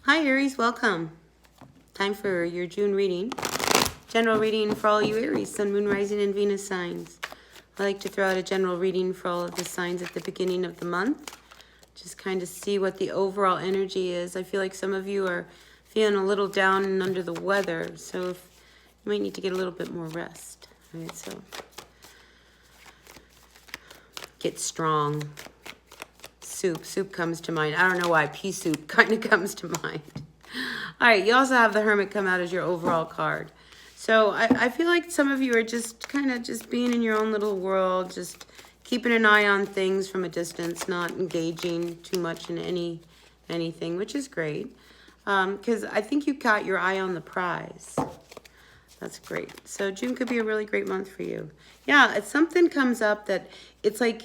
Hi Aries, welcome. Time for your June reading. General reading for all you Aries, Sun, Moon, Rising, and Venus signs. I like to throw out a general reading for all of the signs at the beginning of the month. Just kind of see what the overall energy is. I feel like some of you are feeling a little down and under the weather, so you might need to get a little bit more rest. All right, so get strong. Soup comes to mind. I don't know why, pea soup kind of comes to mind. All right, you also have the Hermit come out as your overall card. So I feel like some of you are just kind of just being in your own little world, just keeping an eye on things from a distance, not engaging too much in anything, which is great. Because I think you got your eye on the prize. That's great. So June could be a really great month for you. Yeah, if something comes up that it's like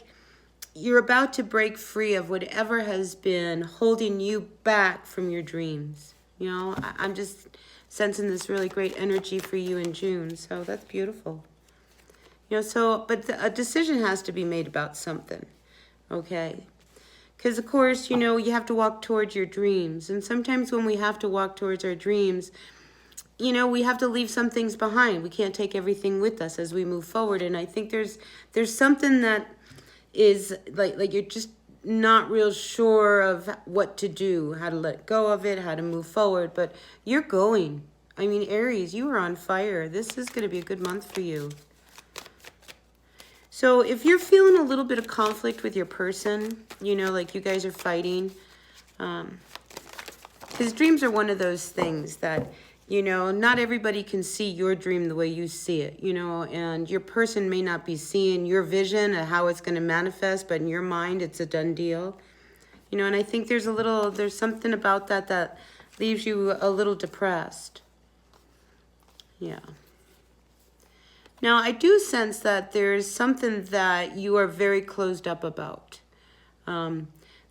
you're about to break free of whatever has been holding you back from your dreams. You know, I'm just sensing this really great energy for you in June. So that's beautiful. You know, so, but a decision has to be made about something. Okay. Because, of course, you know, you have to walk towards your dreams. And sometimes when we have to walk towards our dreams, you know, we have to leave some things behind. We can't take everything with us as we move forward. And I think there's something that is like you're just not real sure of what to do, how to let go of it, how to move forward, but you're going. I mean, Aries, you are on fire. This is going to be a good month for you. So if you're feeling a little bit of conflict with your person, you know, like you guys are fighting, because dreams are one of those things that, you know, not everybody can see your dream the way you see it, you know, and your person may not be seeing your vision of how it's going to manifest, but in your mind, it's a done deal, you know, and I think there's something about that leaves you a little depressed. Yeah. Now, I do sense that there's something that you are very closed up about.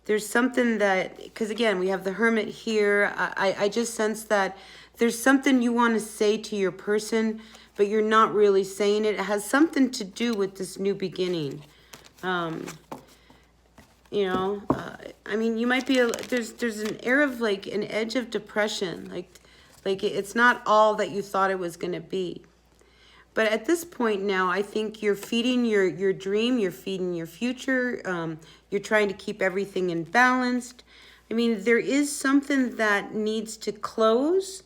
There's something that, because again, we have the Hermit here. I just sense that there's something you want to say to your person, but you're not really saying it. It has something to do with this new beginning. You know, I mean, you might be, there's an air of like an edge of depression. Like it's not all that you thought it was going to be. But at this point now, I think you're feeding your dream, you're feeding your future, you're trying to keep everything in balance. I mean, there is something that needs to close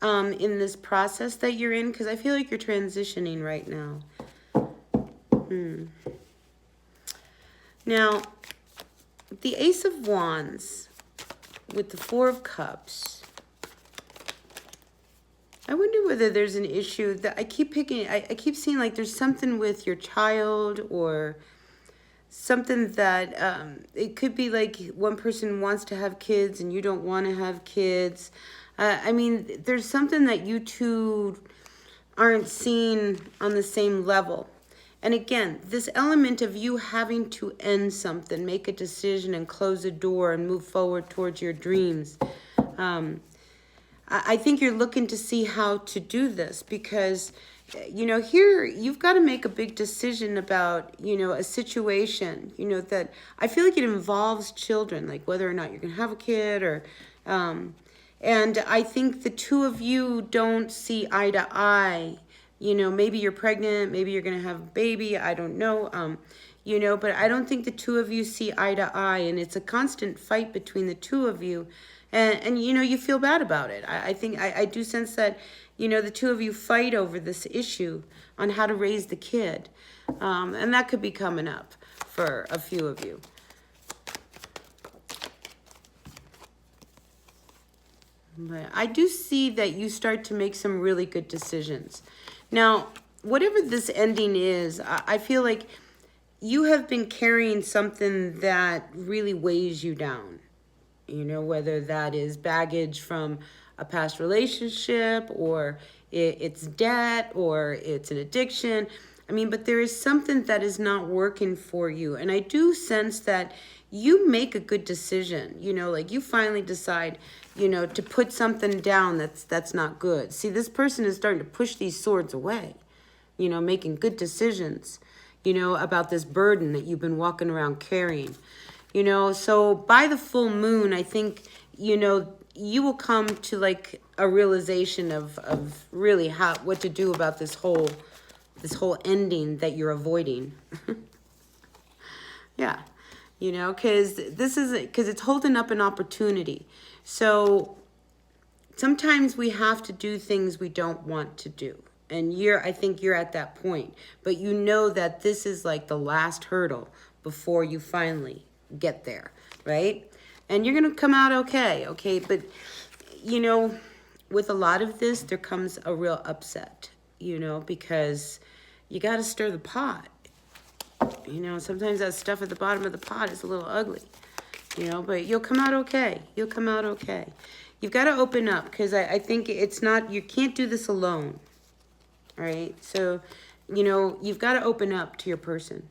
in this process that you're in, because I feel like you're transitioning right now. Now, the Ace of Wands with the Four of Cups. I wonder whether there's an issue that I keep seeing like there's something with your child, or something that it could be like one person wants to have kids and you don't want to have kids. I mean, there's something that you two aren't seeing on the same level. And again, this element of you having to end something, make a decision and close a door and move forward towards your dreams. I think you're looking to see how to do this because, you know, here you've got to make a big decision about, you know, a situation, you know, that I feel like it involves children, like whether or not you're going to have a kid or, and I think the two of you don't see eye to eye. You know, maybe you're pregnant, maybe you're going to have a baby, I don't know, you know, but I don't think the two of you see eye to eye, and it's a constant fight between the two of you. And you know, you feel bad about it. I think I do sense that, you know, the two of you fight over this issue on how to raise the kid. And that could be coming up for a few of you. But I do see that you start to make some really good decisions. Now, whatever this ending is, I feel like you have been carrying something that really weighs you down. You know, whether that is baggage from a past relationship, or it's debt, or it's an addiction. I mean, but there is something that is not working for you. And I do sense that you make a good decision. You know, like you finally decide, you know, to put something down that's not good. See, this person is starting to push these swords away, you know, making good decisions, you know, about this burden that you've been walking around carrying. You know, so by the full moon, I think, you know, you will come to like a realization of really what to do about this whole ending that you're avoiding. Yeah, you know, because it's holding up an opportunity. So sometimes we have to do things we don't want to do. And I think you're at that point. But you know that this is like the last hurdle before you finally get there, right? And you're going to come out okay, okay? But, you know, with a lot of this, there comes a real upset, you know, because you got to stir the pot. You know, sometimes that stuff at the bottom of the pot is a little ugly, you know, but you'll come out okay. You'll come out okay. You've got to open up, because I think it's not, you can't do this alone, right? So, you know, you've got to open up to your person.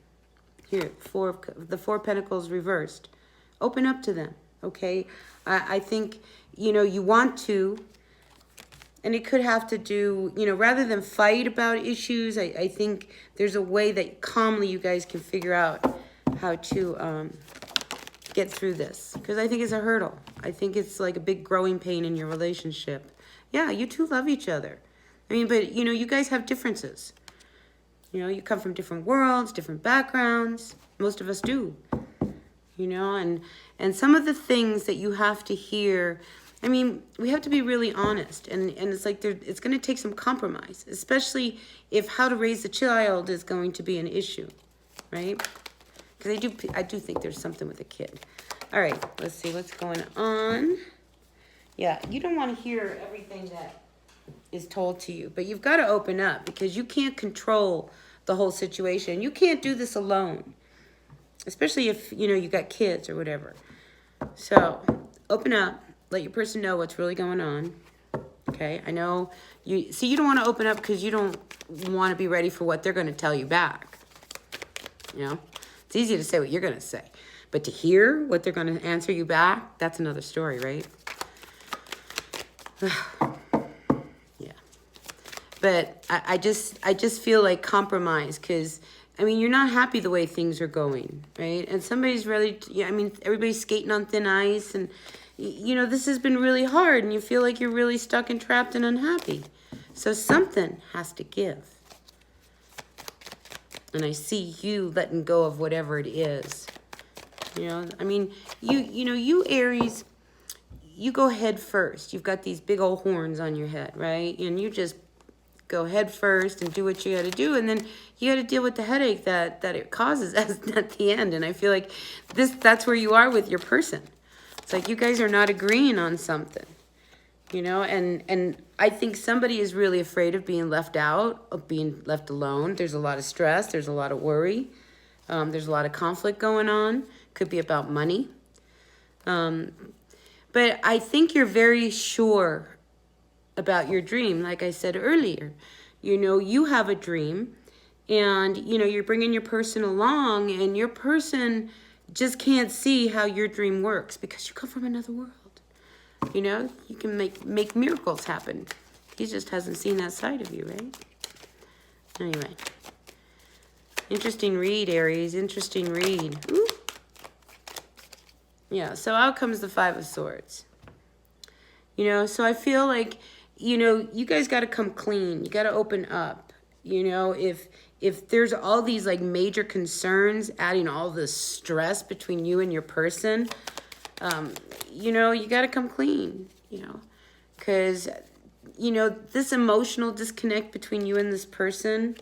Here, the Four of Pentacles reversed. Open up to them, okay? I think, you know, you want to, and it could have to do, you know, rather than fight about issues, I think there's a way that calmly you guys can figure out how to get through this. Because I think it's a hurdle. I think it's like a big growing pain in your relationship. Yeah, you two love each other. I mean, but, you know, you guys have differences. You know, you come from different worlds, different backgrounds. Most of us do. You know, and some of the things that you have to hear, I mean, we have to be really honest. And it's like it's going to take some compromise, especially if how to raise the child is going to be an issue, right? Because I do think there's something with a kid. All right, let's see what's going on. Yeah, you don't want to hear everything that is told to you, but you've got to open up, because you can't control the whole situation. You can't do this alone, especially if, you know, you got kids or whatever. So open up, let your person know what's really going on. Okay, I know you don't want to open up because you don't want to be ready for what they're going to tell you back. You know, it's easy to say what you're going to say, but to hear what they're going to answer you back, that's another story, right? Yeah. But I just feel like compromise, because, I mean, you're not happy the way things are going, right? And somebody's really, yeah, I mean, everybody's skating on thin ice, and, you know, this has been really hard, and you feel like you're really stuck and trapped and unhappy. So something has to give. And I see you letting go of whatever it is. You know, I mean, you Aries, you go head first. You've got these big old horns on your head, right? And you just go head first and do what you got to do, and then you got to deal with the headache that it causes at the end. And I feel like that's where you are with your person. It's like you guys are not agreeing on something, you know, and I think somebody is really afraid of being left out, of being left alone. There's a lot of stress. There's a lot of worry. There's a lot of conflict going on. Could be about money. But I think you're very sure about your dream. Like I said earlier, you know, you have a dream, and, you know, you're bringing your person along, and your person just can't see how your dream works because you come from another world. You know, you can make miracles happen. He just hasn't seen that side of you, right? Anyway. Interesting read, Aries. Interesting read. Ooh. Yeah, so out comes the Five of Swords. You know, so I feel like, you know, you guys got to come clean. You got to open up. You know, if there's all these, like, major concerns, adding all this stress between you and your person, you know, you got to come clean, you know, because, you know, this emotional disconnect between you and this person,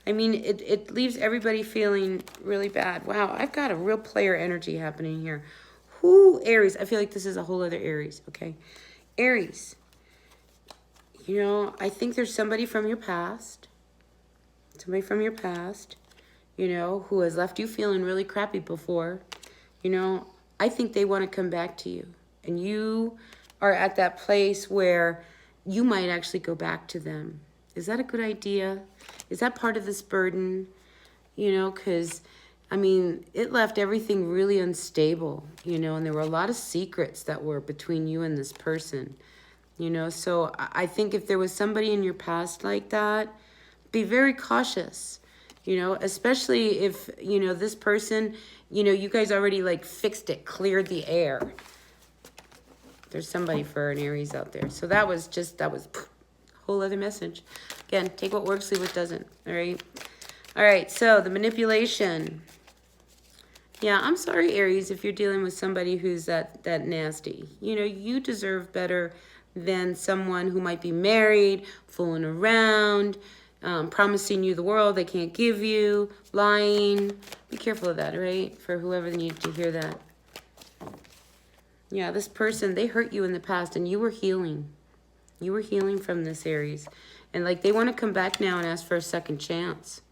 I mean, it leaves everybody feeling really bad. Wow, I've got a real player energy happening here. Who, Aries, I feel like this is a whole other Aries, okay? Aries, you know, I think there's somebody from your past, you know, who has left you feeling really crappy before. You know, I think they want to come back to you. And you are at that place where you might actually go back to them. Is that a good idea? Is that part of this burden? You know, because, I mean, it left everything really unstable, you know, and there were a lot of secrets that were between you and this person, you know. So I think if there was somebody in your past like that, be very cautious, you know, especially if, you know, this person, you know, you guys already, like, fixed it, cleared the air. There's somebody for an Aries out there. So that was a whole other message. Again, take what works, leave what doesn't. All right. All right. So the manipulation. Yeah, I'm sorry, Aries, if you're dealing with somebody who's that nasty. You know, you deserve better than someone who might be married, fooling around, promising you the world they can't give you, lying. Be careful of that, right? For whoever needed to hear that. Yeah, this person, they hurt you in the past and you were healing. You were healing from this, Aries. And like they want to come back now and ask for a second chance.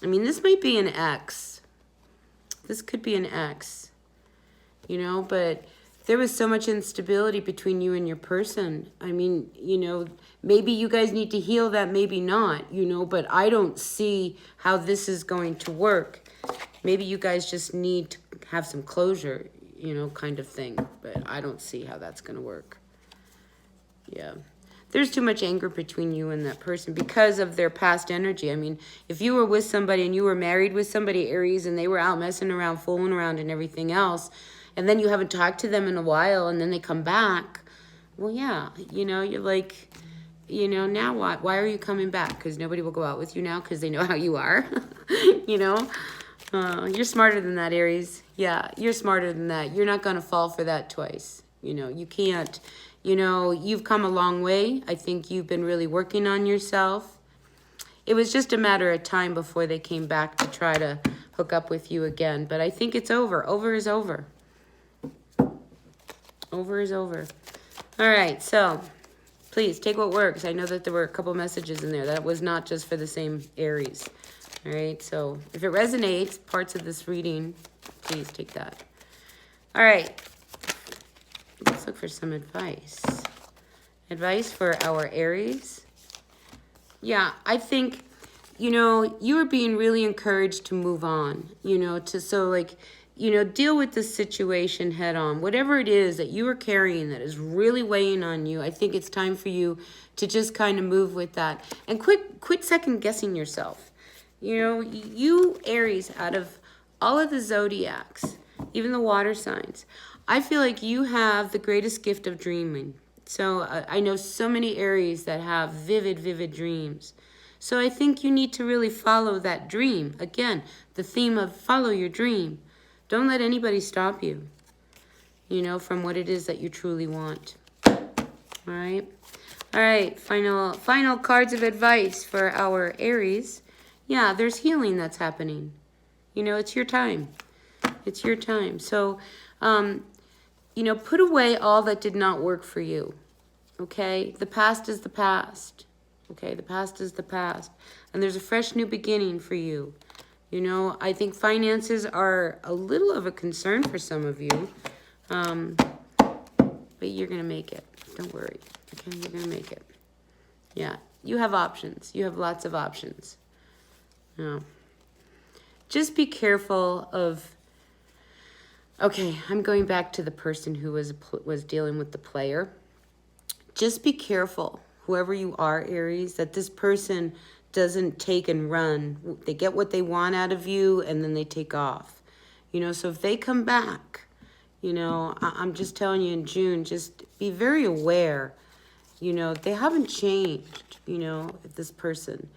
I mean, this might be an ex. This could be an ex. You know, but there was so much instability between you and your person. I mean, you know, maybe you guys need to heal that, maybe not, you know, but I don't see how this is going to work. Maybe you guys just need to have some closure, you know, kind of thing. But I don't see how that's going to work. Yeah. There's too much anger between you and that person because of their past energy. I mean, if you were with somebody and you were married with somebody, Aries, and they were out messing around, fooling around and everything else, and then you haven't talked to them in a while and then they come back, well, yeah, you know, you're like, you know, now what? Why are you coming back? Because nobody will go out with you now because they know how you are, you know? You're smarter than that, Aries. Yeah, you're smarter than that. You're not going to fall for that twice. You know, you can't. You know, you've come a long way. I think you've been really working on yourself. It was just a matter of time before they came back to try to hook up with you again. But I think it's over. Over is over. Over is over. All right, so please take what works. I know that there were a couple messages in there. That was not just for the same Aries. All right, so if it resonates, parts of this reading, please take that. All right. Let's look for some advice. Advice for our Aries. Yeah, I think, you know, you are being really encouraged to move on, you know, deal with this situation head on. Whatever it is that you are carrying that is really weighing on you, I think it's time for you to just kind of move with that. And quit second guessing yourself. You know, you Aries, out of all of the zodiacs, even the water signs, I feel like you have the greatest gift of dreaming. So I know so many Aries that have vivid, vivid dreams. So I think you need to really follow that dream. Again, the theme of follow your dream. Don't let anybody stop you, you know, from what it is that you truly want. All right. All right. Final cards of advice for our Aries. Yeah, there's healing that's happening. You know, it's your time. It's your time. So, you know, put away all that did not work for you, okay? The past is the past, okay? The past is the past. And there's a fresh new beginning for you. You know, I think finances are a little of a concern for some of you. But you're going to make it. Don't worry, okay? You're going to make it. Yeah, you have options. You have lots of options. No. Just be careful of... Okay, I'm going back to the person who was dealing with the player. Just be careful, whoever you are, Aries, that this person doesn't take and run. They get what they want out of you, and then they take off. You know, so if they come back, you know, I'm just telling you in June, just be very aware. You know, they haven't changed, you know, this person.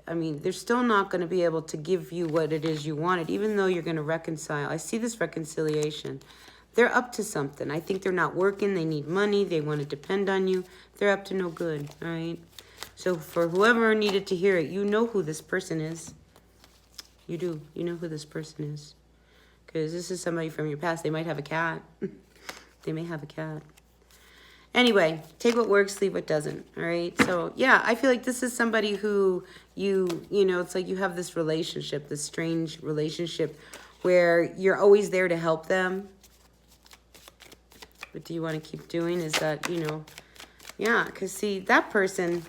I mean, they're still not going to be able to give you what it is you wanted, even though you're going to reconcile. I see this reconciliation. They're up to something. I think they're not working. They need money. They want to depend on you. They're up to no good, all right? So for whoever needed to hear it, you know who this person is. You do. You know who this person is. Because this is somebody from your past. They might have a cat. They may have a cat. Anyway, take what works, leave what doesn't, all right? So, yeah, I feel like this is somebody who you know, it's like you have this relationship, this strange relationship where you're always there to help them. What do you want to keep doing? Is that, you know, yeah, because see, that person,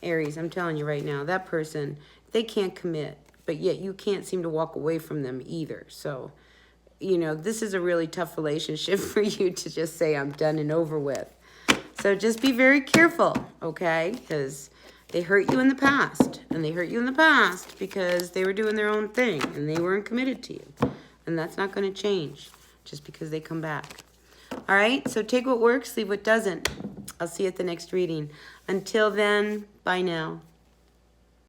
Aries, I'm telling you right now, that person, they can't commit, but yet you can't seem to walk away from them either. So, you know, this is a really tough relationship for you to just say, I'm done and over with. So just be very careful, okay? Because they hurt you in the past. And they hurt you in the past because they were doing their own thing and they weren't committed to you. And that's not going to change just because they come back. All right? So take what works, leave what doesn't. I'll see you at the next reading. Until then, bye now.